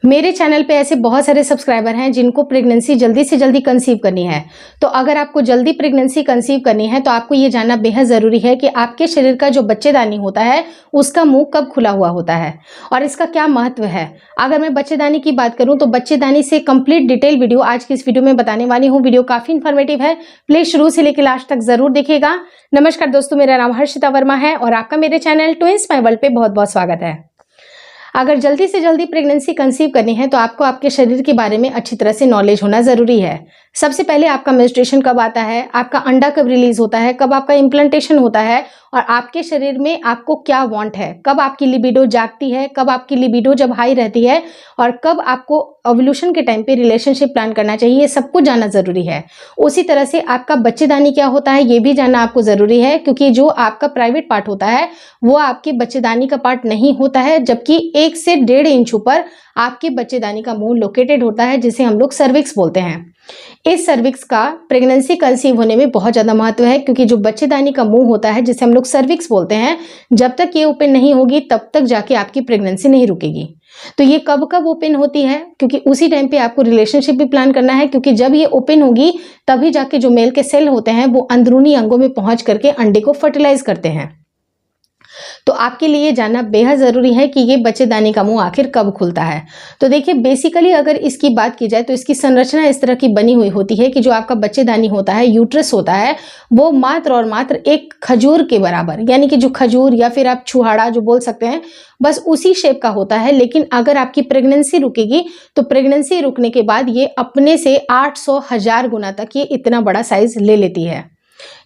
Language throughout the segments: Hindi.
मेरे चैनल पे ऐसे बहुत सारे सब्सक्राइबर हैं जिनको प्रेगनेंसी जल्दी से जल्दी कंसीव करनी है। तो अगर आपको जल्दी प्रेगनेंसी कंसीव करनी है तो आपको ये जानना बेहद ज़रूरी है कि आपके शरीर का जो बच्चेदानी होता है उसका मुंह कब खुला हुआ होता है और इसका क्या महत्व है। अगर मैं बच्चेदानी की बात करूं तो बच्चेदानी से कंप्लीट डिटेल वीडियो आज की इस वीडियो में बताने वाली हूँ। वीडियो काफ़ी इन्फॉर्मेटिव है, प्लीज़ शुरू से लेकर लास्ट तक ज़रूर देखिएगा। नमस्कार दोस्तों, मेरा नाम हर्षिता वर्मा है और आपका मेरे चैनल ट्विंस माय वर्ल्ड पे बहुत बहुत स्वागत है। अगर जल्दी से जल्दी प्रेगनेंसी कंसीव करनी है तो आपको आपके शरीर के बारे में अच्छी तरह से नॉलेज होना ज़रूरी है। सबसे पहले आपका मेंस्ट्रुएशन कब आता है, आपका अंडा कब रिलीज होता है, कब आपका इम्प्लांटेशन होता है और आपके शरीर में आपको क्या वांट है, कब आपकी लिबिडो जागती है, कब आपकी लिबिडो जब हाई रहती है और कब आपको ओव्यूलेशन के टाइम पे रिलेशनशिप प्लान करना चाहिए, ये सब कुछ जानना ज़रूरी है। उसी तरह से आपका बच्चेदानी क्या होता है ये भी जानना आपको ज़रूरी है, क्योंकि जो आपका प्राइवेट पार्ट होता है वो आपके बच्चेदानी का पार्ट नहीं होता है, जबकि 1 से 1.5 इंच ऊपर आपके बच्चेदानी का मुंह लोकेटेड होता है, जिसे हम लोग सर्विक्स बोलते हैं। इस सर्विक्स का प्रेगनेंसी कंसीव होने में बहुत ज़्यादा महत्व है, क्योंकि जो बच्चेदानी का मुंह होता है जिसे हम लोग सर्विक्स बोलते हैं, जब तक ये ओपन नहीं होगी तब तक जाके आपकी प्रेगनेंसी नहीं रुकेगी। तो ये कब कब ओपन होती है, क्योंकि उसी टाइम पे आपको रिलेशनशिप भी प्लान करना है, क्योंकि जब ये ओपन होगी तभी जाके जो मेल के सेल होते हैं वो अंदरूनी अंगों में पहुंच करके अंडे को फर्टिलाइज करते हैं। तो आपके लिए जानना बेहद ज़रूरी है कि ये बच्चेदानी का मुंह आखिर कब खुलता है। तो देखिए, बेसिकली अगर इसकी बात की जाए तो इसकी संरचना इस तरह की बनी हुई होती है कि जो आपका बच्चेदानी होता है, यूट्रस होता है, वो मात्र और मात्र एक खजूर के बराबर, यानी कि जो खजूर या फिर आप छुहाड़ा जो बोल सकते हैं, बस उसी शेप का होता है। लेकिन अगर आपकी प्रेगनेंसी रुकेगी तो प्रेगनेंसी रुकने के बाद ये अपने से 800,000 गुना तक ये इतना बड़ा साइज ले लेती है।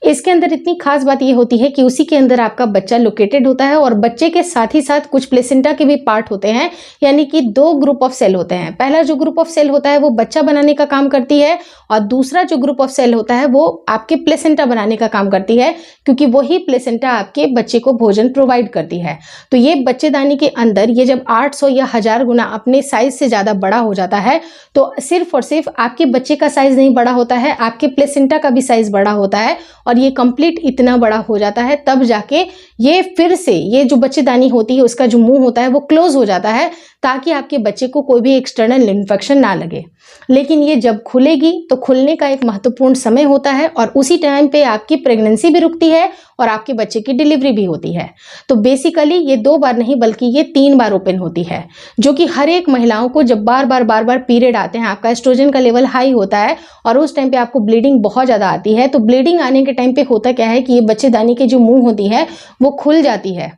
इसके अंदर इतनी खास बात ये होती है कि उसी के अंदर आपका बच्चा लोकेटेड होता है और बच्चे के साथ ही साथ कुछ प्लेसेंटा के भी पार्ट होते हैं, यानी कि 2 ग्रुप ऑफ सेल होते हैं। पहला जो ग्रुप ऑफ सेल होता है वो बच्चा बनाने का काम करती है और दूसरा जो ग्रुप ऑफ सेल होता है वो आपके प्लेसेंटा बनाने का काम करती है, क्योंकि वही प्लेसेंटा आपके बच्चे को भोजन प्रोवाइड करती है। तो ये बच्चेदानी के अंदर ये जब 800 या 1000 गुना अपने साइज से ज़्यादा बड़ा हो जाता है तो सिर्फ और सिर्फ आपके बच्चे का साइज नहीं बड़ा होता है, आपके प्लेसेंटा का भी साइज बड़ा होता है और ये कंप्लीट इतना बड़ा हो जाता है, तब जाके ये फिर से ये जो बच्चेदानी होती है उसका जो मुंह होता है वो क्लोज हो जाता है, ताकि आपके बच्चे को कोई भी एक्सटर्नल इन्फेक्शन ना लगे। लेकिन ये जब खुलेगी तो खुलने का एक महत्वपूर्ण समय होता है और उसी टाइम पे आपकी प्रेगनेंसी भी रुकती है और आपके बच्चे की डिलीवरी भी होती है। तो बेसिकली ये 2 बार नहीं बल्कि ये 3 बार ओपन होती है, जो कि हर एक महिलाओं को जब बार बार पीरियड आते हैं, आपका एस्ट्रोजन का लेवल हाई होता है और उस टाइम पे आपको ब्लीडिंग बहुत ज़्यादा आती है। तो ब्लीडिंग आने के टाइम पे होता क्या है कि ये बच्चेदानी की जो मुंह होती है वो खुल जाती है,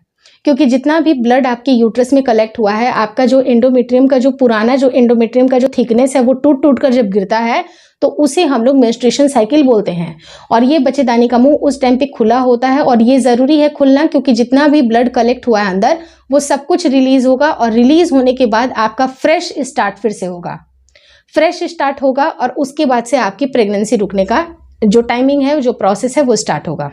क्योंकि जितना भी ब्लड आपके यूट्रस में कलेक्ट हुआ है, आपका जो एंडोमेट्रियम का जो पुराना जो एंडोमेट्रियम का जो थिकनेस है वो टूट टूट कर जब गिरता है तो उसे हम लोग मेंस्ट्रुएशन साइकिल बोलते हैं। और ये बच्चेदानी का मुंह उस टाइम पे खुला होता है और ये ज़रूरी है खुलना, क्योंकि जितना भी ब्लड कलेक्ट हुआ है अंदर वो सब कुछ रिलीज होगा और रिलीज होने के बाद आपका फ्रेश स्टार्ट फिर से होगा, फ्रेश स्टार्ट होगा और उसके बाद से आपकी प्रेगनेंसी रुकने का जो टाइमिंग है, जो प्रोसेस है वो स्टार्ट होगा।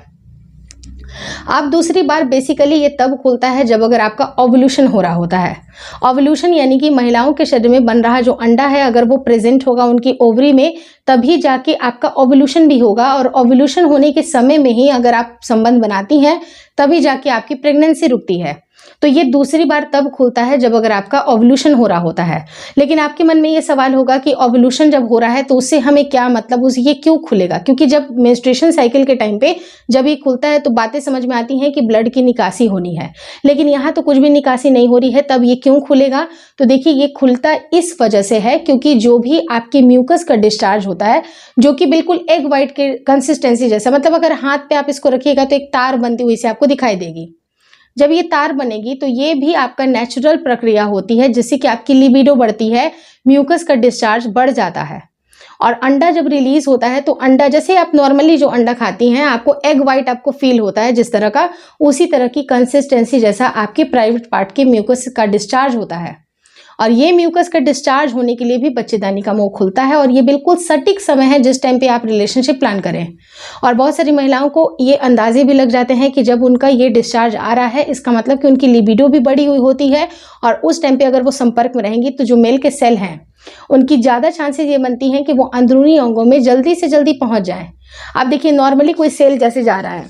अब दूसरी बार बेसिकली ये तब खुलता है जब अगर आपका ओव्यूलेशन हो रहा होता है। ओव्यूलेशन यानी कि महिलाओं के शरीर में बन रहा जो अंडा है अगर वो प्रेजेंट होगा उनकी ओवरी में, तभी जाके आपका ओव्यूलेशन भी होगा और ओव्यूलेशन होने के समय में ही अगर आप संबंध बनाती हैं तभी जाके आपकी प्रेगनेंसी रुकती है। तो ये दूसरी बार तब खुलता है जब अगर आपका ओव्यूलेशन हो रहा होता है। लेकिन आपके मन में ये सवाल होगा कि ओव्यूलेशन जब हो रहा है तो उससे हमें क्या मतलब, उस ये क्यों खुलेगा? क्योंकि जब मेंस्ट्रुएशन साइकिल के टाइम पे जब ये खुलता है तो बातें समझ में आती हैं कि ब्लड की निकासी होनी है, लेकिन यहाँ तो कुछ भी निकासी नहीं हो रही है, तब ये क्यों खुलेगा? तो देखिए, ये खुलता इस वजह से है क्योंकि जो भी आपकी म्यूकस का डिस्चार्ज होता है, जो कि बिल्कुल एग वाइट के कंसिस्टेंसी जैसा, मतलब अगर हाथ पे आप इसको रखिएगा तो एक तार बनती हुई से आपको दिखाई देगी। जब ये तार बनेगी तो ये भी आपका नेचुरल प्रक्रिया होती है जिससे कि आपकी लिबिडो बढ़ती है, म्यूकस का डिस्चार्ज बढ़ जाता है। और अंडा जब रिलीज होता है तो अंडा, जैसे आप नॉर्मली जो अंडा खाती हैं आपको एग वाइट आपको फील होता है जिस तरह का, उसी तरह की कंसिस्टेंसी जैसा आपके प्राइवेट पार्ट के म्यूकस का डिस्चार्ज होता है। और ये म्यूकस का डिस्चार्ज होने के लिए भी बच्चेदानी का मुंह खुलता है और ये बिल्कुल सटीक समय है जिस टाइम पे आप रिलेशनशिप प्लान करें। और बहुत सारी महिलाओं को ये अंदाजे भी लग जाते हैं कि जब उनका ये डिस्चार्ज आ रहा है इसका मतलब कि उनकी लिबिडो भी बढ़ी हुई होती है और उस टाइम पे अगर वो संपर्क में रहेंगी तो जो मेल के सेल हैं उनकी ज़्यादा चांसेस ये बनती हैं कि वो अंदरूनी अंगों में जल्दी से जल्दी पहुँच जाएँ। आप देखिए, नॉर्मली कोई सेल जैसे जा रहा है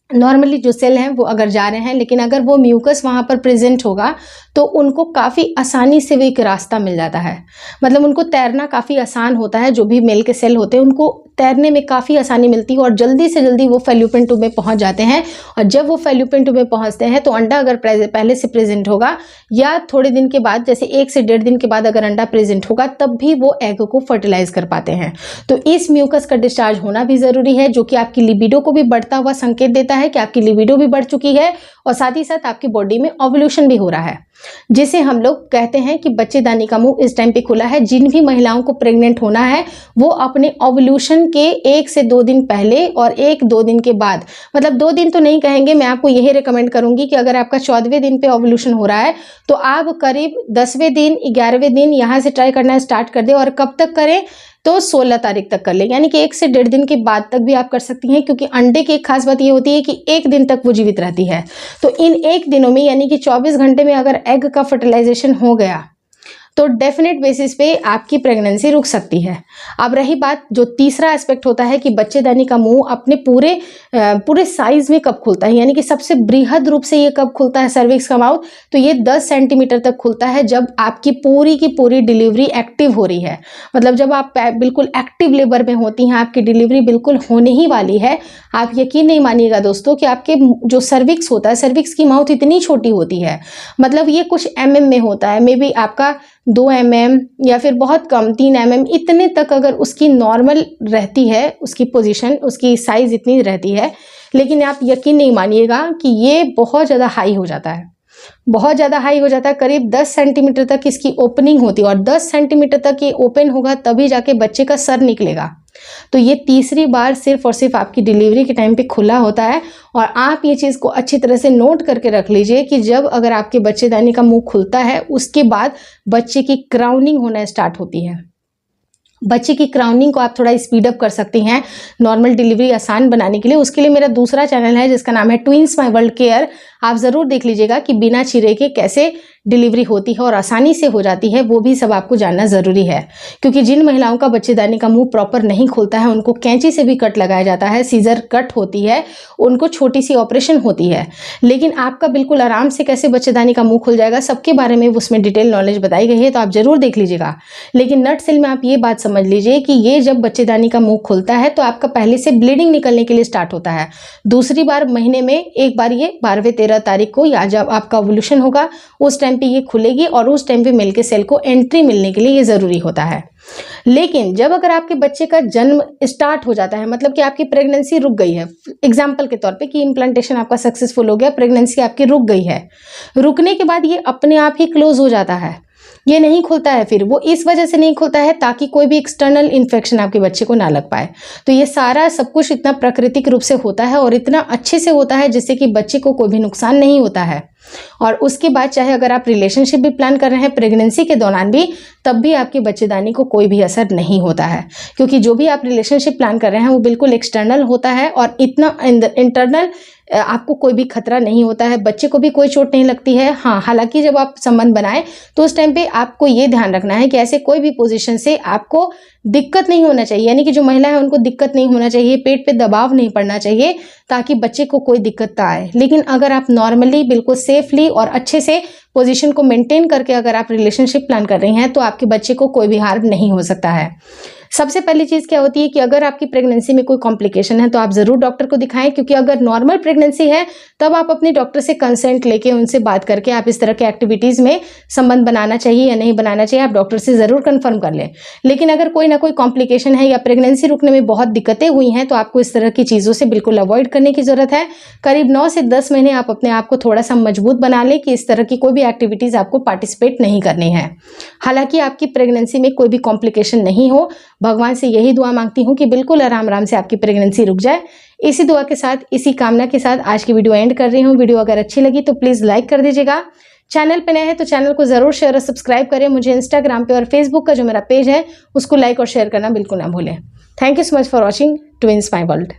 नॉर्मली जो सेल हैं वो अगर जा रहे हैं, लेकिन अगर वो म्यूकस वहाँ पर प्रेजेंट होगा तो उनको काफ़ी आसानी से वो एक रास्ता मिल जाता है। मतलब उनको तैरना काफ़ी आसान होता है। जो भी मेल के सेल होते हैं उनको तैरने में काफ़ी आसानी मिलती है और जल्दी से जल्दी वो फैल्लोपियन ट्यूब में पहुँच जाते हैं। और जब वो फैल्लोपियन ट्यूब में पहुँचते हैं तो अंडा अगर पहले से प्रेजेंट होगा या थोड़े दिन के बाद, जैसे 1 से 1.5 दिन के बाद अगर अंडा प्रेजेंट होगा, तब भी वो एग को फर्टिलाइज कर पाते हैं। तो इस म्यूकस का डिस्चार्ज होना भी ज़रूरी है, जो कि आपकी लिबिडो को भी बढ़ता हुआ संकेत देता है कि आपकी लिबिडो भी बढ़ चुकी है और साथ ही साथ आपकी बॉडी में ओव्यूलेशन भी हो रहा है, जिसे हम लोग कहते हैं कि बच्चेदानी का मुंह इस टाइम पे खुला है। जिन भी महिलाओं को प्रेग्नेंट होना है वो अपने ओव्यूलेशन के 1 से 2 दिन पहले और 1-2 दिन के बाद, मतलब 2 दिन तो नहीं कहेंगे, मैं आपको यही रिकमेंड करूंगी कि अगर आपका 14वें दिन पे ओव्यूलेशन हो रहा है तो आप करीब 10वें दिन 11वें दिन यहाँ से ट्राई करना स्टार्ट कर दे। और कब तक करें तो 16 तारीख तक कर ले, यानी कि 1 से 1.5 दिन के बाद तक भी आप कर सकती हैं, क्योंकि अंडे की एक खास बात ये होती है कि 1 दिन तक वो जीवित रहती है। तो इन 1 दिनों में यानी कि 24 घंटे में अगर एग का फर्टिलाइजेशन हो गया तो डेफिनेट बेसिस पे आपकी प्रेगनेंसी रुक सकती है। अब रही बात जो तीसरा एस्पेक्ट होता है कि बच्चेदानी का मुंह अपने पूरे साइज में कब खुलता है, यानी कि सबसे बृहद रूप से ये कब खुलता है सर्विक्स का माउथ, तो ये 10 सेंटीमीटर तक खुलता है जब आपकी पूरी की पूरी डिलीवरी एक्टिव हो रही है। मतलब जब आप बिल्कुल एक्टिव लेबर में होती हैं, आपकी डिलीवरी बिल्कुल होने ही वाली है। आप यकीन नहीं मानिएगा दोस्तों कि आपके जो सर्विक्स होता है, सर्विक्स की माउथ इतनी छोटी होती है, मतलब ये कुछ mm में होता है, मे बी आपका 2 mm या फिर बहुत कम 3 mm, इतने तक अगर उसकी नॉर्मल रहती है, उसकी पोजीशन, उसकी साइज इतनी रहती है। लेकिन आप यकीन नहीं मानिएगा कि ये बहुत ज़्यादा हाई हो जाता है, बहुत ज़्यादा हाई हो जाता है। करीब 10 सेंटीमीटर तक इसकी ओपनिंग होती है और 10 सेंटीमीटर तक ये ओपन होगा तभी जाके बच्चे का सर निकलेगा। तो ये तीसरी बार सिर्फ और सिर्फ आपकी डिलीवरी के टाइम पे खुला होता है। और आप ये चीज़ को अच्छी तरह से नोट करके रख लीजिए कि जब अगर आपके बच्चेदानी का मुंह खुलता है उसके बाद बच्चे की क्राउनिंग होना स्टार्ट होती है। बच्चे की क्राउनिंग को आप थोड़ा स्पीड अप कर सकती हैं नॉर्मल डिलीवरी आसान बनाने के लिए। उसके लिए मेरा दूसरा चैनल है जिसका नाम है ट्विंस माय वर्ल्ड केयर, आप ज़रूर देख लीजिएगा कि बिना चिरे के कैसे डिलीवरी होती है और आसानी से हो जाती है, वो भी सब आपको जानना ज़रूरी है। क्योंकि जिन महिलाओं का बच्चेदानी का मुंह प्रॉपर नहीं खुलता है उनको कैंची से भी कट लगाया जाता है, सीजर कट होती है, उनको छोटी सी ऑपरेशन होती है। लेकिन आपका बिल्कुल आराम से कैसे बच्चेदानी का मुंह खुल जाएगा सबके बारे में उसमें डिटेल नॉलेज बताई गई है, तो आप ज़रूर देख लीजिएगा। लेकिन नट सेल में आप ये बात समझ लीजिए कि ये जब बच्चेदानी का मुंह खुलता है तो आपका पहले से ब्लीडिंग निकलने के लिए स्टार्ट होता है। दूसरी बार महीने में एक बार ये 12-13 तारीख को या जब आपका ओव्यूलेशन होगा उस टाइम पे ये खुलेगी और उस टाइम पे मेल के सेल को एंट्री मिलने के लिए ये ज़रूरी होता है। लेकिन जब अगर आपके बच्चे का जन्म स्टार्ट हो जाता है, मतलब कि आपकी प्रेगनेंसी रुक गई है, एग्जाम्पल के तौर पे कि इम्प्लांटेशन आपका सक्सेसफुल हो गया, प्रेगनेंसी आपकी रुक गई है, रुकने के बाद ये अपने आप ही क्लोज हो जाता है, ये नहीं खुलता है। फिर वो इस वजह से नहीं खुलता है ताकि कोई भी एक्सटर्नल इन्फेक्शन आपके बच्चे को ना लग पाए। तो ये सारा सब कुछ इतना प्राकृतिक रूप से होता है और इतना अच्छे से होता है जिससे कि बच्चे को कोई भी नुकसान नहीं होता है। और उसके बाद चाहे अगर आप रिलेशनशिप भी प्लान कर रहे हैं प्रेगनेंसी के दौरान भी, तब भी आपकी बच्चेदानी को कोई भी असर नहीं होता है, क्योंकि जो भी आप रिलेशनशिप प्लान कर रहे हैं वो बिल्कुल एक्सटर्नल होता है और इतना इंटरनल आपको कोई भी खतरा नहीं होता है, बच्चे को भी कोई चोट नहीं लगती है। हाँ, हालांकि जब आप संबंध बनाएं तो उस टाइम पे आपको ये ध्यान रखना है कि ऐसे कोई भी पोजीशन से आपको दिक्कत नहीं होना चाहिए, यानी कि जो महिला है उनको दिक्कत नहीं होना चाहिए, पेट पे दबाव नहीं पड़ना चाहिए ताकि बच्चे को कोई दिक्कत ना आए। लेकिन अगर आप नॉर्मली बिल्कुल सेफली और अच्छे से पोजीशन को मेंटेन करके अगर आप रिलेशनशिप प्लान कर रही हैं तो आपके बच्चे को कोई भी हार्म नहीं हो सकता है। सबसे पहली चीज़ क्या होती है कि अगर आपकी प्रेगनेंसी में कोई कॉम्प्लिकेशन है तो आप ज़रूर डॉक्टर को दिखाएं, क्योंकि अगर नॉर्मल प्रेगनेंसी है तब आप अपने डॉक्टर से कंसेंट लेके उनसे बात करके आप इस तरह के एक्टिविटीज़ में संबंध बनाना चाहिए या नहीं बनाना चाहिए, आप डॉक्टर से ज़रूर कन्फर्म कर लें। लेकिन अगर कोई ना कोई कॉम्प्लिकेशन है या प्रेगनेंसी रुकने में बहुत दिक्कतें हुई हैं तो आपको इस तरह की चीज़ों से बिल्कुल अवॉइड करने की ज़रूरत है। करीब 9 से 10 महीने आप अपने आप को थोड़ा सा मजबूत बना लें कि इस तरह की कोई भी एक्टिविटीज़ आपको पार्टिसिपेट नहीं करनी है। हालांकि आपकी प्रेगनेंसी में कोई भी कॉम्प्लिकेशन नहीं हो, भगवान से यही दुआ मांगती हूँ कि बिल्कुल आराम आराम से आपकी प्रेगनेंसी रुक जाए। इसी दुआ के साथ, इसी कामना के साथ आज की वीडियो एंड कर रही हूँ। वीडियो अगर अच्छी लगी तो प्लीज़ लाइक कर दीजिएगा। चैनल पे नए हैं तो चैनल को ज़रूर शेयर और सब्सक्राइब करें। मुझे इंस्टाग्राम पे और फेसबुक का जो मेरा पेज है उसको लाइक और शेयर करना बिल्कुल ना भूलें। Thank you so much for watching twins my world.